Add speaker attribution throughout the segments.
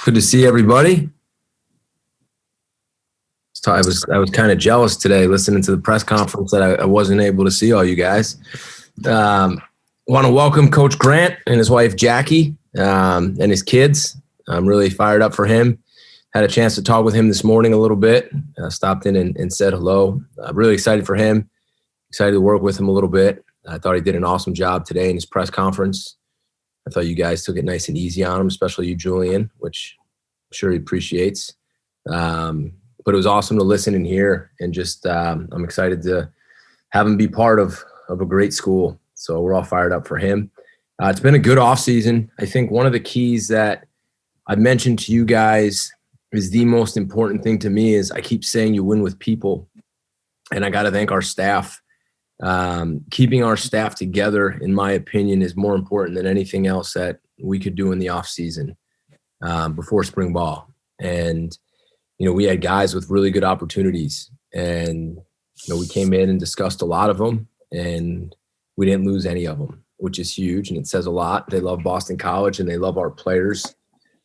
Speaker 1: Good to see everybody. I was kind of jealous today listening to the press conference that I wasn't able to see all you guys. Want to welcome Coach Grant and his wife Jackie and his kids. I'm really fired up for him. Had a chance to talk with him this morning a little bit. Stopped in and said hello. I'm really excited for him. Excited to work with him a little bit. I thought he did an awesome job today in his press conference. I thought you guys took it nice and easy on him, especially you, Julian, which I'm sure he appreciates. But it was awesome to listen and hear, and just I'm excited to have him be part of a great school. So we're all fired up for him. It's been a good offseason. I think one of the keys that I mentioned to you guys is the most important thing to me is I keep saying you win with people, and I got to thank our staff. Keeping our staff together, in my opinion, is more important than anything else that we could do in the offseason before spring ball. And we had guys with really good opportunities, and we came in and discussed a lot of them, and we didn't lose any of them, which is huge, and it says a lot. They love Boston College, and they love our players.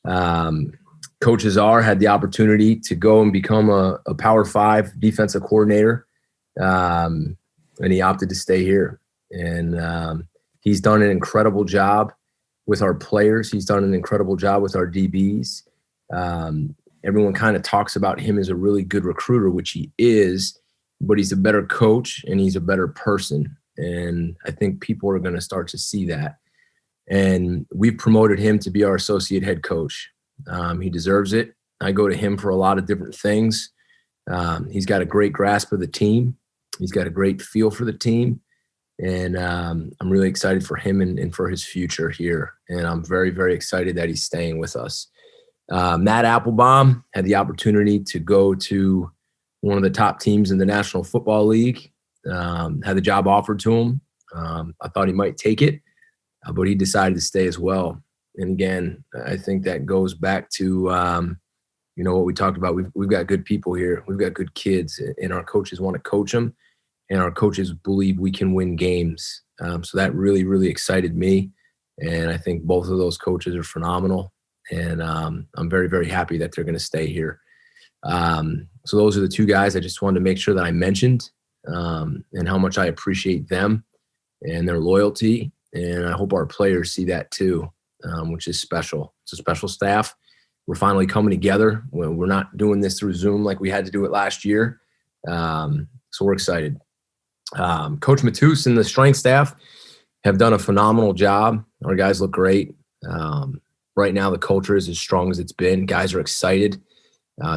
Speaker 1: Coach Azar had the opportunity to go and become a Power 5 defensive coordinator, and he opted to stay here. And he's done an incredible job with our players. He's done an incredible job with our DBs. Everyone kind of talks about him as a really good recruiter, which he is, but he's a better coach and he's a better person. And I think people are going to start to see that. And we've promoted him to be our associate head coach. He deserves it. I go to him for a lot of different things. He's got a great grasp of the team. He's got a great feel for the team. And I'm really excited for him and for his future here. And I'm very, very excited that he's staying with us. Matt Applebaum had the opportunity to go to one of the top teams in the National Football League, had the job offered to him. I thought he might take it, but he decided to stay as well. And again, I think that goes back to, what we talked about. We've got good people here. We've got good kids, and our coaches want to coach them, and our coaches believe we can win games. So that really, really excited me. And I think both of those coaches are phenomenal. And I'm very, very happy that they're going to stay here. So those are the two guys I just wanted to make sure that I mentioned, and how much I appreciate them and their loyalty. And I hope our players see that too, which is special. It's a special staff. We're finally coming together. We're not doing this through Zoom like we had to do it last year. So we're excited. Coach Matus and the strength staff have done a phenomenal job. Our guys look great. Right now, the culture is as strong as it's been. Guys are excited.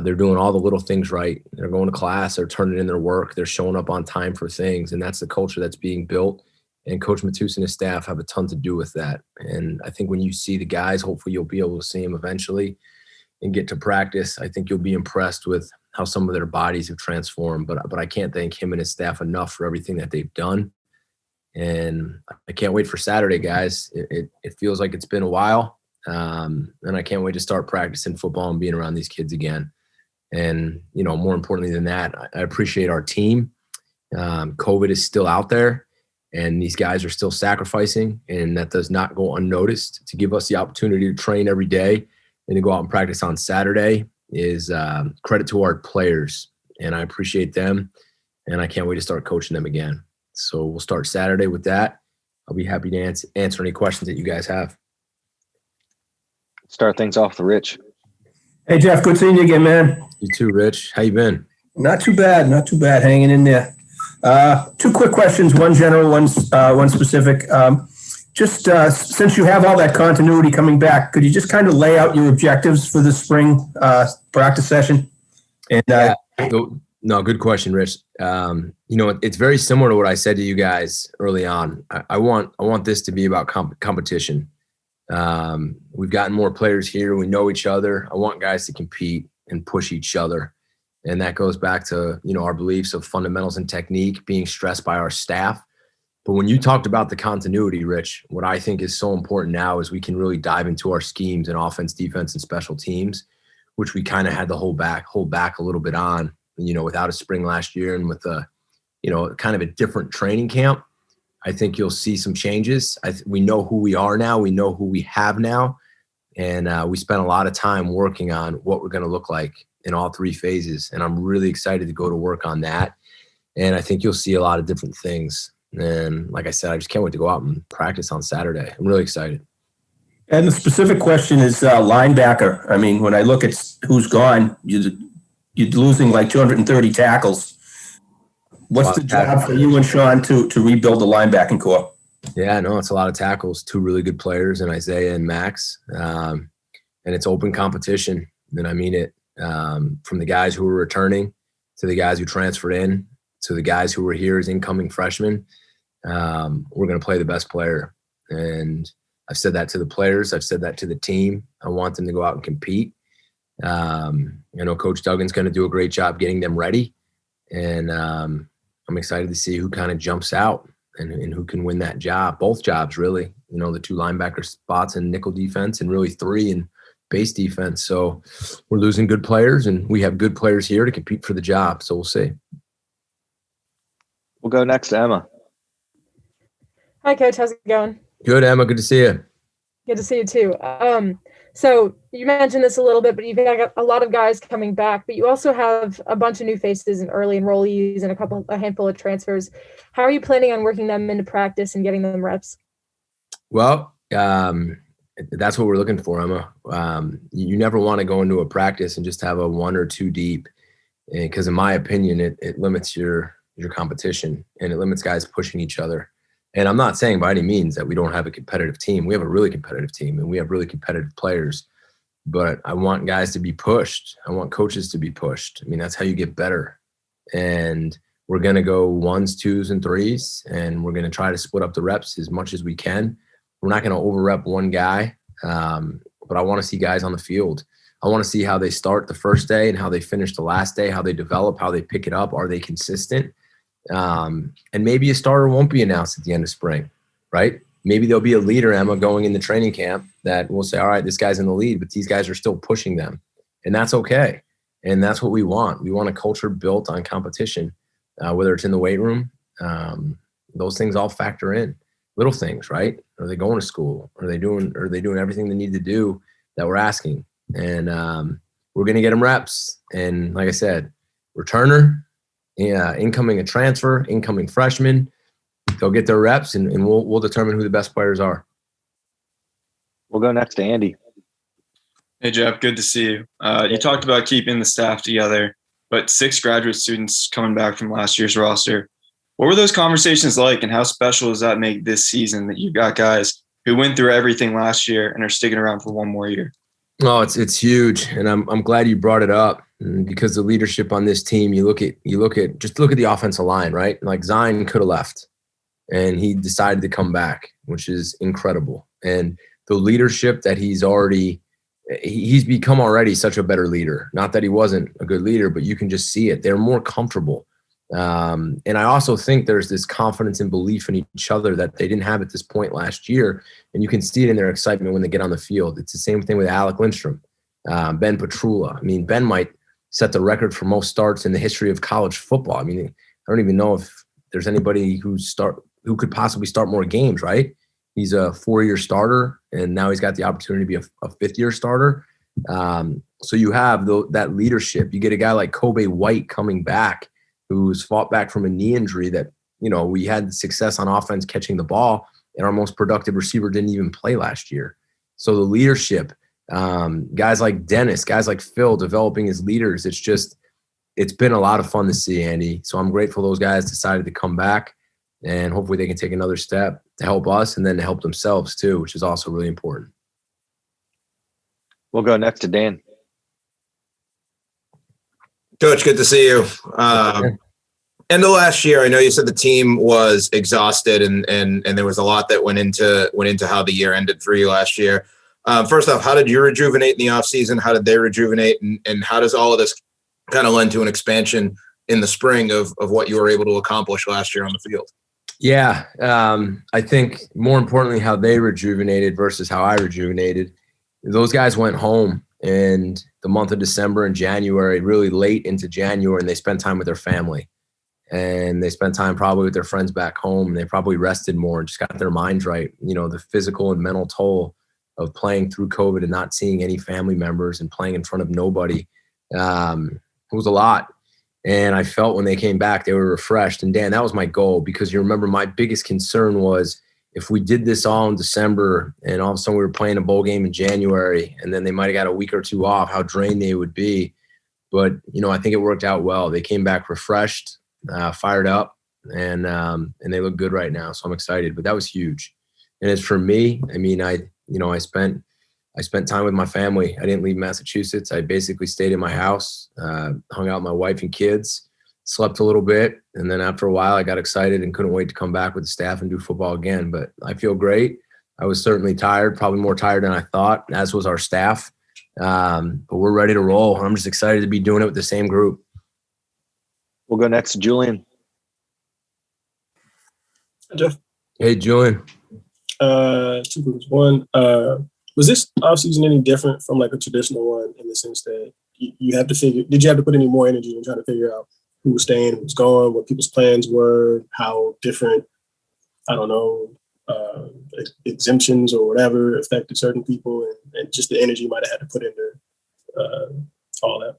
Speaker 1: They're doing all the little things right. They're going to class. They're turning in their work. They're showing up on time for things. And that's the culture that's being built. And Coach Matus and his staff have a ton to do with that. And I think when you see the guys, hopefully you'll be able to see them eventually and get to practice. I think you'll be impressed with how some of their bodies have transformed. But I can't thank him and his staff enough for everything that they've done. And I can't wait for Saturday, guys. It feels like it's been a while. And I can't wait to start practicing football and being around these kids again. And, more importantly than that, I appreciate our team. COVID is still out there, and these guys are still sacrificing, and that does not go unnoticed. To give us the opportunity to train every day and to go out and practice on Saturday is credit to our players, and I appreciate them, and I can't wait to start coaching them again. So we'll start Saturday with that. I'll be happy to answer any questions that you guys have.
Speaker 2: Start things off with Rich.
Speaker 3: Hey, Jeff, good seeing you again, man.
Speaker 1: You too, Rich. How you been?
Speaker 3: Not too bad, hanging in there. Two quick questions, one general, one specific. Since you have all that continuity coming back, could you just kind of lay out your objectives for the spring practice session? And
Speaker 1: No, good question, Rich. It's very similar to what I said to you guys early on. I want this to be about competition. We've gotten more players here. We know each other. I want guys to compete and push each other. And that goes back to, our beliefs of fundamentals and technique being stressed by our staff. But when you talked about the continuity, Rich, what I think is so important now is we can really dive into our schemes in offense, defense, and special teams, which we kind of had to hold back a little bit on, without a spring last year and with a, kind of a different training camp. I think you'll see some changes. We know who we are now. We know who we have now. And we spent a lot of time working on what we're going to look like in all three phases. And I'm really excited to go to work on that. And I think you'll see a lot of different things. And like I said, I just can't wait to go out and practice on Saturday. I'm really excited.
Speaker 3: And the specific question is linebacker. I mean, when I look at who's gone, you're losing like 230 tackles. What's the job for you and Sean to rebuild the linebacking core?
Speaker 1: Yeah, no, it's a lot of tackles. Two really good players in Isaiah and Max. And it's open competition. And I mean it. From the guys who are returning to the guys who transferred in to the guys who were here as incoming freshmen. We're going to play the best player. And I've said that to the players. I've said that to the team. I want them to go out and compete. Coach Duggan's going to do a great job getting them ready. And I'm excited to see who kind of jumps out and who can win that job. Both jobs, really. The two linebacker spots in nickel defense and really three in base defense. So we're losing good players, and we have good players here to compete for the job. So we'll see.
Speaker 2: We'll go next to Emma.
Speaker 4: Hi, Coach. How's it going?
Speaker 1: Good, Emma. Good to see you.
Speaker 4: Good to see you, too. So you mentioned this a little bit, but you've got a lot of guys coming back, but you also have a bunch of new faces and early enrollees and a handful of transfers. How are you planning on working them into practice and getting them reps?
Speaker 1: Well, that's what we're looking for, Emma. You never want to go into a practice and just have a one or two deep, because in my opinion, it limits your competition and it limits guys pushing each other. And I'm not saying by any means that we don't have a competitive team. We have a really competitive team and we have really competitive players, but I want guys to be pushed. I want coaches to be pushed. I mean, that's how you get better. And we're going to go ones, twos, and threes, and we're going to try to split up the reps as much as we can. We're not going to over rep one guy, but I want to see guys on the field. I want to see how they start the first day and how they finish the last day, how they develop, how they pick it up. Are they consistent? And maybe a starter won't be announced at the end of spring, right? Maybe there'll be a leader, Emma, going in the training camp that will say, all right, this guy's in the lead, but these guys are still pushing them. And that's okay. And that's what we want. We want a culture built on competition, whether it's in the weight room. Those things all factor in. Little things, right? Are they going to school? Are they doing everything they need to do that we're asking? And we're going to get them reps. And like I said, returner, incoming a transfer, incoming freshman, they'll get their reps, and we'll determine who the best players are.
Speaker 2: We'll go next to Andy.
Speaker 5: Hey, Jeff, good to see you. You talked about keeping the staff together, but 6 graduate students coming back from last year's roster. What were those conversations like, and how special does that make this season that you've got guys who went through everything last year and are sticking around for one more year?
Speaker 1: Oh, it's huge, and I'm glad you brought it up, because the leadership on this team. You look at the offensive line, right? Like Zion could have left, and he decided to come back, which is incredible. And the leadership that he's become already such a better leader. Not that he wasn't a good leader, but you can just see it. They're more comfortable. And I also think there's this confidence and belief in each other that they didn't have at this point last year. And you can see it in their excitement when they get on the field. It's the same thing with Alec Lindstrom, Ben Petrula. I mean, Ben might set the record for most starts in the history of college football. I mean, I don't even know if there's anybody who could possibly start more games, right? He's a 4-year starter, and now he's got the opportunity to be a 5th-year starter. So you have that leadership. You get a guy like Kobe White coming back, who's fought back from a knee injury that, we had success on offense catching the ball, and our most productive receiver didn't even play last year. So the leadership, guys like Dennis, guys like Phil developing as leaders, it's been a lot of fun to see, Andy. So I'm grateful those guys decided to come back, and hopefully they can take another step to help us and then to help themselves too, which is also really important.
Speaker 2: We'll go next to Dan.
Speaker 6: Coach, good to see you. End of last year, I know you said the team was exhausted, and there was a lot that went into how the year ended for you last year. First off, how did you rejuvenate in the offseason? How did they rejuvenate? And how does all of this kind of lend to an expansion in the spring of what you were able to accomplish last year on the field?
Speaker 1: Yeah, I think more importantly, how they rejuvenated versus how I rejuvenated. Those guys went home in the month of December and January, really late into January, and they spent time with their family. And they spent time probably with their friends back home. And they probably rested more and just got their minds right. The physical and mental toll of playing through COVID and not seeing any family members and playing in front of nobody. It was a lot. And I felt when they came back, they were refreshed. And Dan, that was my goal, because you remember my biggest concern was if we did this all in December and all of a sudden we were playing a bowl game in January and then they might've got a week or two off, how drained they would be. But, I think it worked out well. They came back refreshed, fired up, and they look good right now. So I'm excited, but that was huge. And as for me, I spent time with my family. I didn't leave Massachusetts. I basically stayed in my house, hung out with my wife and kids, slept a little bit. And then after a while, I got excited and couldn't wait to come back with the staff and do football again. But I feel great. I was certainly tired, probably more tired than I thought, as was our staff. But we're ready to roll. I'm just excited to be doing it with the same group.
Speaker 2: We'll go next to Julian.
Speaker 7: Jeff.
Speaker 1: Hey, Julian.
Speaker 7: Two groups. One, was this offseason any different from like a traditional one in the sense that you have to did you have to put any more energy in trying to figure out who was staying, who was going, what people's plans were, how different, I don't know, exemptions or whatever affected certain people, and just the energy you might have had to put into all that?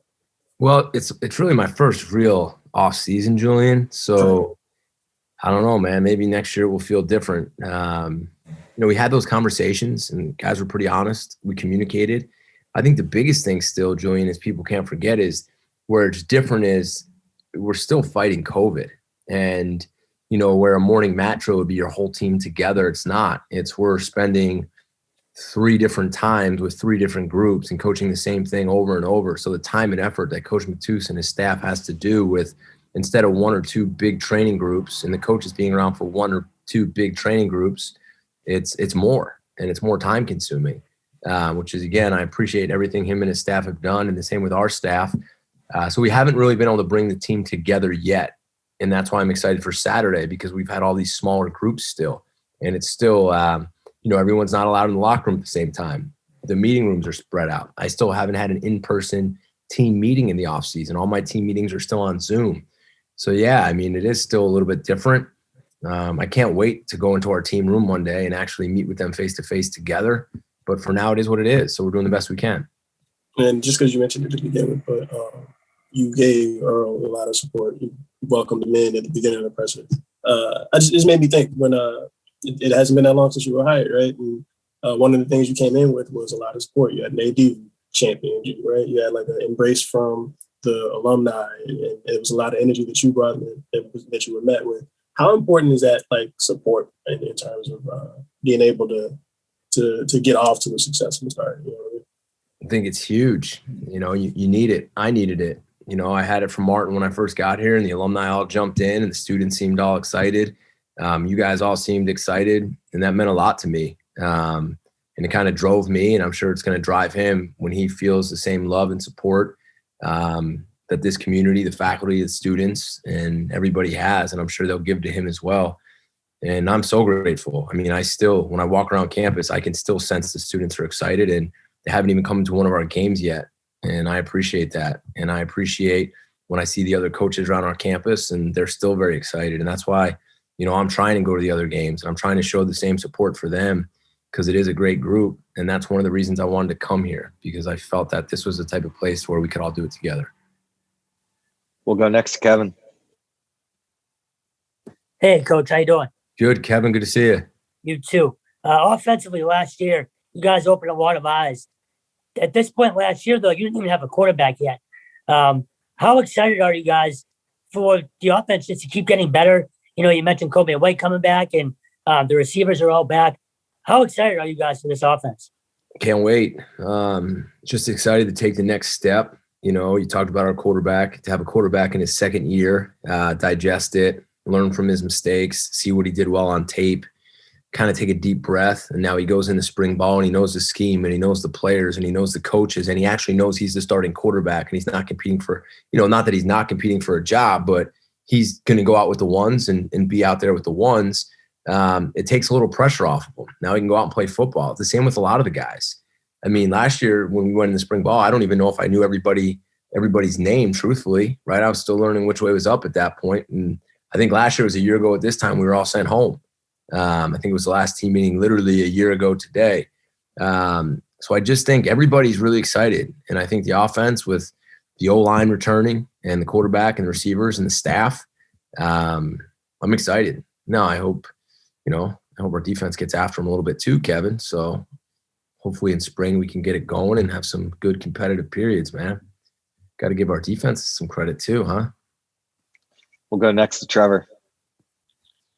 Speaker 1: Well, it's really my first real off season, Julian. So I don't know, man, maybe next year will feel different. We had those conversations and guys were pretty honest. We communicated. I think the biggest thing still, Julian, is people can't forget is where it's different is we're still fighting COVID. And, where a morning match would be your whole team together, it's not. It's we're spending 3 different times with 3 different groups and coaching the same thing over and over. So the time and effort that Coach Matus and his staff has to do with, instead of 1 or 2 big training groups and the coaches being around for 1 or 2 big training groups, it's more, and it's more time consuming, which is, again, I appreciate everything him and his staff have done, and the same with our staff. So we haven't really been able to bring the team together yet. And that's why I'm excited for Saturday, because we've had all these smaller groups still, and it's still, everyone's not allowed in the locker room at the same time. The meeting rooms are spread out. I still haven't had an in-person team meeting in the off season. All my team meetings are still on Zoom. So yeah, it is still a little bit different. I can't wait to go into our team room one day and actually meet with them face-to-face together. But for now, it is what it is. So we're doing the best we can.
Speaker 7: And just because you mentioned it to begin with, but you gave Earl a lot of support. You welcomed him in at the beginning of the press release. It just made me think when it hasn't been that long since you were hired, right? And one of the things you came in with was a lot of support. You had an AD champion you, right? You had like an embrace from the alumni, and it was a lot of energy that you brought in, that you were met with. How important is that, like, support in terms of being able to get off to a successful start?
Speaker 1: I think it's huge. You need it. I needed it. I had it from Martin when I first got here, and the alumni all jumped in, and the students seemed all excited. You guys all seemed excited, and that meant a lot to me. And it kind of drove me, and I'm sure it's going to drive him when he feels the same love and support that this community, the faculty, the students, and everybody has, and I'm sure they'll give to him as well. And I'm so grateful. I still, when I walk around campus, I can still sense the students are excited, and they haven't even come to one of our games yet. And I appreciate that. And I appreciate when I see the other coaches around our campus, and they're still very excited. And that's why, I'm trying to go to the other games, and I'm trying to show the same support for them, because it is a great group. And that's one of the reasons I wanted to come here, because I felt that this was the type of place where we could all do it together.
Speaker 2: We'll go next to Kevin.
Speaker 8: Hey, Coach, how you doing?
Speaker 1: Good, Kevin. Good to see you.
Speaker 8: You too. Offensively, last year, you guys opened a lot of eyes. At this point last year, though, you didn't even have a quarterback yet. How excited are you guys for the offense just to keep getting better? You mentioned Kobe White coming back, and the receivers are all back. How excited are you guys for this offense?
Speaker 1: Can't wait. Just excited to take the next step. You talked about our quarterback, to have a quarterback in his second year, digest it, learn from his mistakes, see what he did well on tape, kind of take a deep breath. And now he goes into spring ball, and he knows the scheme, and he knows the players, and he knows the coaches, and he actually knows he's the starting quarterback, and he's not competing for, not that he's not competing for a job, but he's going to go out with the ones and be out there with the ones. It takes a little pressure off of him. Now he can go out and play football. It's the same with a lot of the guys. Last year when we went in the spring ball, I don't even know if I knew everybody's name, truthfully, right? I was still learning which way was up at that point. And I think last year was a year ago at this time, we were all sent home. I think it was the last team meeting literally a year ago today. So I just think everybody's really excited. And I think the offense with the O-line returning and the quarterback and the receivers and the staff, I'm excited. Now I hope our defense gets after them a little bit too, Kevin. So hopefully in spring we can get it going and have some good competitive periods, man. Got to give our defense some credit too, huh?
Speaker 2: We'll go next to Trevor.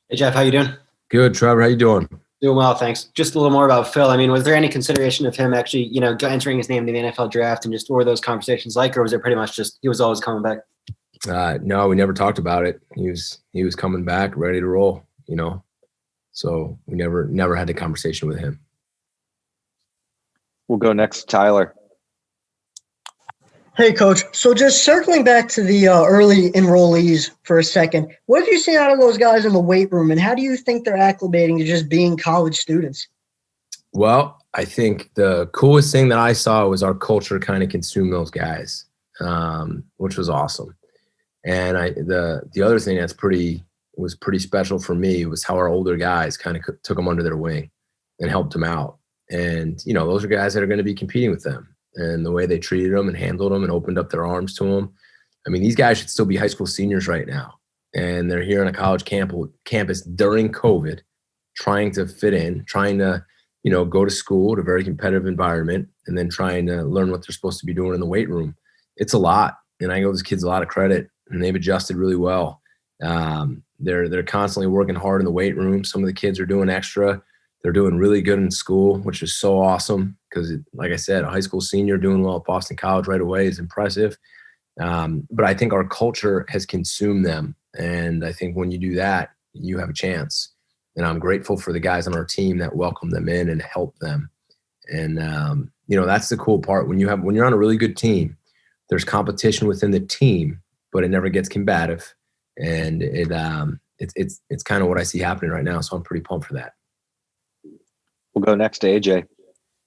Speaker 9: Hey, Jeff, how you doing?
Speaker 1: Good, Trevor. How you doing?
Speaker 9: Doing well, thanks. Just a little more about Phil. I mean, was there any consideration of him actually, entering his name in the NFL draft, and just what were those conversations like, or was it pretty much just he was always coming back?
Speaker 1: No, we never talked about it. He was coming back, ready to roll, So we never had the conversation with him.
Speaker 2: We'll go next to Tyler.
Speaker 10: Hey, Coach. So just circling back to the early enrollees for a second, what have you seen out of those guys in the weight room, and how do you think they're acclimating to just being college students?
Speaker 1: Well, I think the coolest thing that I saw was our culture kind of consume those guys, which was awesome. And the other thing was pretty special for me was how our older guys kind of took them under their wing and helped them out. And, those are guys that are going to be competing with them. And the way they treated them and handled them and opened up their arms to them. I mean, these guys should still be high school seniors right now. And they're here on a college campus during COVID, trying to fit in, trying to, go to school at a very competitive environment, and then trying to learn what they're supposed to be doing in the weight room. It's a lot. And I give those kids a lot of credit, and they've adjusted really well. They're constantly working hard in the weight room. Some of the kids are doing extra. They're doing really good in school, which is so awesome because, like I said, a high school senior doing well at Boston College right away is impressive. But I think our culture has consumed them. And I think when you do that, you have a chance. And I'm grateful for the guys on our team that welcome them in and help them. And, that's the cool part. When you're on a really good team, there's competition within the team, but it never gets combative. And it's kind of what I see happening right now. So I'm pretty pumped for that.
Speaker 2: We'll go next to AJ.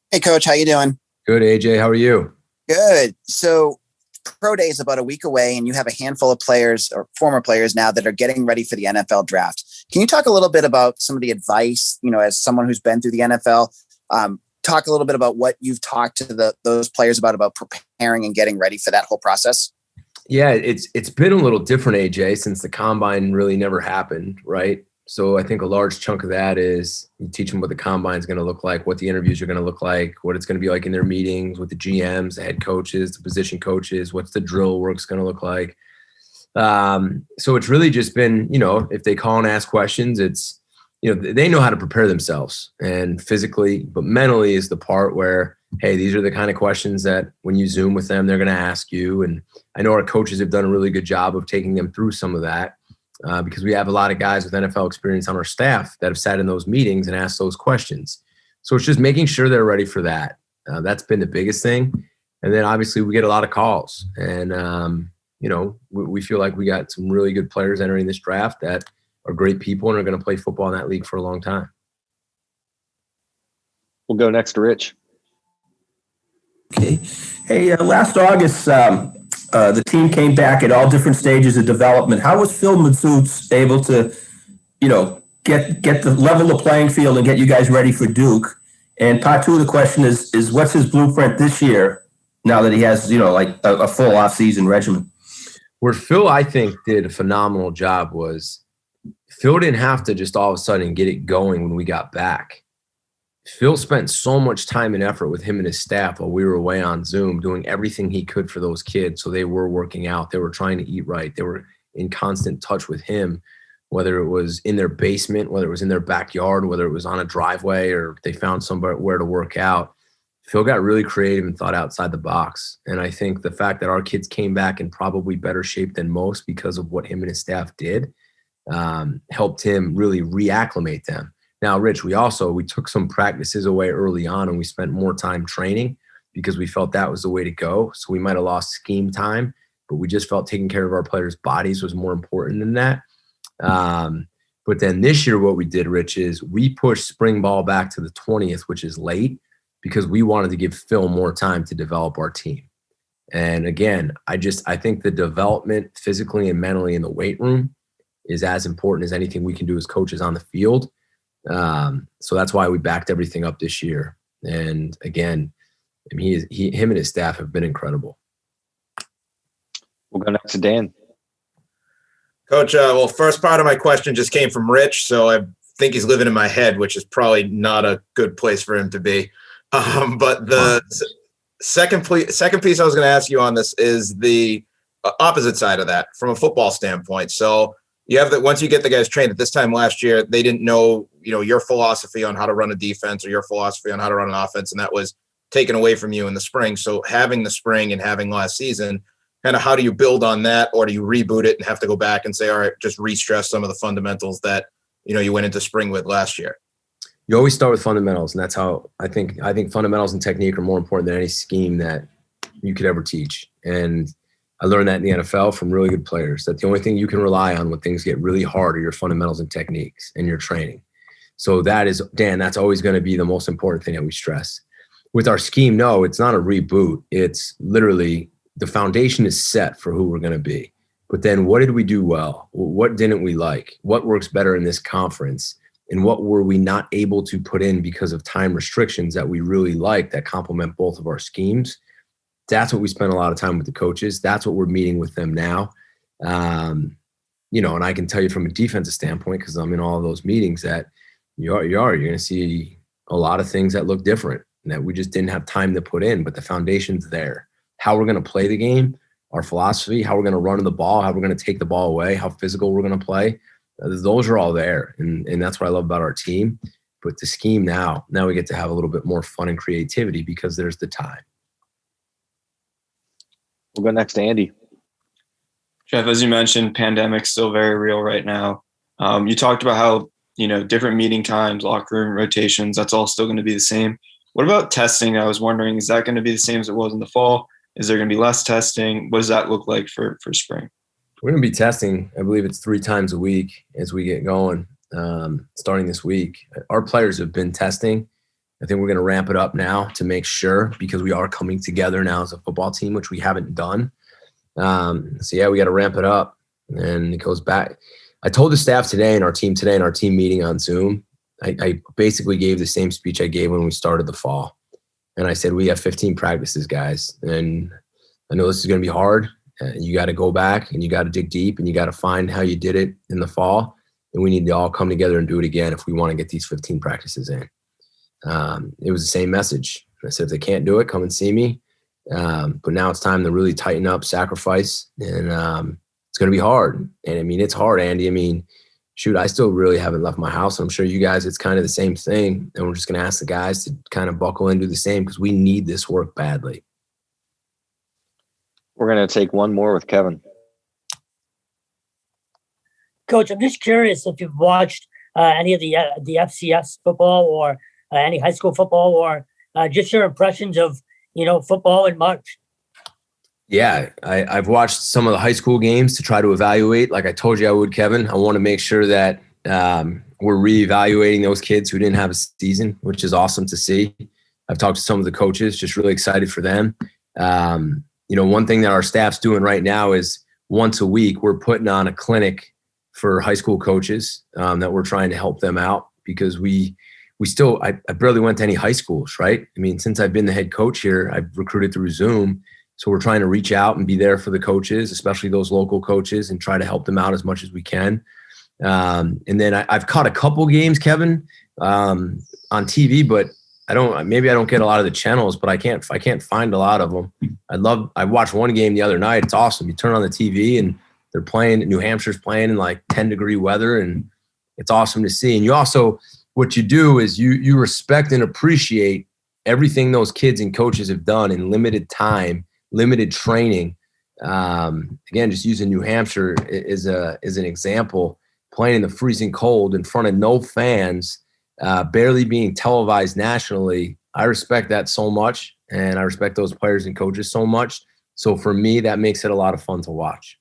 Speaker 11: Hey, Coach, how you doing?
Speaker 1: Good, AJ. How are you?
Speaker 11: Good. So Pro Day is about a week away, and you have a handful of players or former players now that are getting ready for the NFL draft. Can you talk a little bit about some of the advice, as someone who's been through the NFL, talk a little bit about what you've talked to those players about preparing and getting ready for that whole process?
Speaker 1: Yeah, it's been a little different, AJ, since the combine really never happened, right? So I think a large chunk of that is you teach them what the combine is going to look like, what the interviews are going to look like, what it's going to be like in their meetings with the GMs, the head coaches, the position coaches, what's the drill work's going to look like. So it's really just been, if they call and ask questions, it's, they know how to prepare themselves, and physically, but mentally is the part where, hey, these are the kind of questions that when you Zoom with them, they're going to ask you. And I know our coaches have done a really good job of taking them through some of that. Because we have a lot of guys with NFL experience on our staff that have sat in those meetings and asked those questions. So it's just making sure they're ready for that. That's been the biggest thing. And then obviously we get a lot of calls, and, we feel like we got some really good players entering this draft that are great people and are going to play football in that league for a long time.
Speaker 2: We'll go next to Rich.
Speaker 3: Okay. Hey, last August, the team came back at all different stages of development. How was Phil Mazzutz able to, get the level of playing field and get you guys ready for Duke? And part two of the question is what's his blueprint this year now that he has, a full off-season regimen?
Speaker 1: Where Phil, I think, did a phenomenal job was Phil didn't have to just all of a sudden get it going when we got back. Phil spent so much time and effort with him and his staff while we were away on Zoom, doing everything he could for those kids. So they were working out. They were trying to eat right. They were in constant touch with him, whether it was in their basement, whether it was in their backyard, whether it was on a driveway, or they found somewhere to work out. Phil got really creative and thought outside the box. And I think the fact that our kids came back in probably better shape than most because of what him and his staff did helped him really reacclimate them. Now, Rich, we took some practices away early on, and we spent more time training because we felt that was the way to go. So we might have lost scheme time, but we just felt taking care of our players' bodies was more important than that. But then this year, what we did, Rich, is we pushed spring ball back to the 20th, which is late, because we wanted to give Phil more time to develop our team. And again, I think the development physically and mentally in the weight room is as important as anything we can do as coaches on the field. So that's why we backed everything up this year. And again, I mean, him and his staff have been incredible.
Speaker 2: We'll go next to Dan.
Speaker 6: Coach, well, first part of my question just came from Rich, so I think he's living in my head, which is probably not a good place for him to be. But the second piece I was going to ask you on this is the opposite side of that from a football standpoint. So you have that once you get the guys trained. At this time last year, they didn't know, your philosophy on how to run a defense or your philosophy on how to run an offense, and that was taken away from you in the spring. So having the spring and having last season, kind of how do you build on that, or do you reboot it and have to go back and say, all right, just re-stress some of the fundamentals that you went into spring with last year?
Speaker 1: You always start with fundamentals, and that's how I think fundamentals and technique are more important than any scheme that you could ever teach. And I learned that in the NFL from really good players, that the only thing you can rely on when things get really hard are your fundamentals and techniques and your training. So that is, Dan, that's always going to be the most important thing that we stress. With our scheme, no, it's not a reboot. It's literally the foundation is set for who we're going to be. But then what did we do well? What didn't we like? What works better in this conference? And what were we not able to put in because of time restrictions that we really like that complement both of our schemes? That's what we spend a lot of time with the coaches. That's what we're meeting with them now. And I can tell you from a defensive standpoint, because I'm in all of those meetings, that you're going to see a lot of things that look different and that we just didn't have time to put in, but the foundation's there. How we're going to play the game, our philosophy, how we're going to run the ball, how we're going to take the ball away, how physical we're going to play. Those are all there. And that's what I love about our team. But the scheme now we get to have a little bit more fun and creativity because there's the time.
Speaker 2: We'll go next to Andy.
Speaker 5: Jeff, as you mentioned, pandemic's still very real right now. You talked about how, different meeting times, locker room rotations, that's all still going to be the same. What about testing? I was wondering, is that going to be the same as it was in the fall? Is there going to be less testing? What does that look like for spring?
Speaker 1: We're going to be testing. I believe it's 3 times a week as we get going, starting this week. Our players have been testing. I think we're going to ramp it up now to make sure, because we are coming together now as a football team, which we haven't done. We got to ramp it up. And it goes back. I told the staff today and our team meeting on Zoom, I basically gave the same speech I gave when we started the fall. And I said, we have 15 practices, guys. And I know this is going to be hard. You got to go back and you got to dig deep and you got to find how you did it in the fall. And we need to all come together and do it again if we want to get these 15 practices in. It was the same message. I said, if they can't do it, come and see me. But now it's time to really tighten up, sacrifice. And it's going to be hard. And I mean, it's hard, Andy. I mean, shoot, I still really haven't left my house. I'm sure you guys, it's kind of the same thing. And we're just going to ask the guys to kind of buckle in and do the same because we need this work badly.
Speaker 2: We're going to take one more with Kevin.
Speaker 8: Coach, I'm just curious if you've watched any of the FCS football or any high school football, or just your impressions of, football in March.
Speaker 1: Yeah, I've watched some of the high school games to try to evaluate. Like I told you I would, Kevin. I want to make sure that we're reevaluating those kids who didn't have a season, which is awesome to see. I've talked to some of the coaches, just really excited for them. One thing that our staff's doing right now is once a week, we're putting on a clinic for high school coaches that we're trying to help them out because I barely went to any high schools, right? I mean, since I've been the head coach here, I've recruited through Zoom. So we're trying to reach out and be there for the coaches, especially those local coaches, and try to help them out as much as we can. And then I've caught a couple games, Kevin, on TV, but I don't get a lot of the channels, but I can't find a lot of them. I watched one game the other night. It's awesome. You turn on the TV and they're playing, New Hampshire's playing in like 10-degree weather, and it's awesome to see. And you also, what you do is you respect and appreciate everything those kids and coaches have done in limited time, limited training. Again, just using New Hampshire is an example, playing in the freezing cold in front of no fans, barely being televised nationally. I respect that so much, and I respect those players and coaches so much. So for me, that makes it a lot of fun to watch.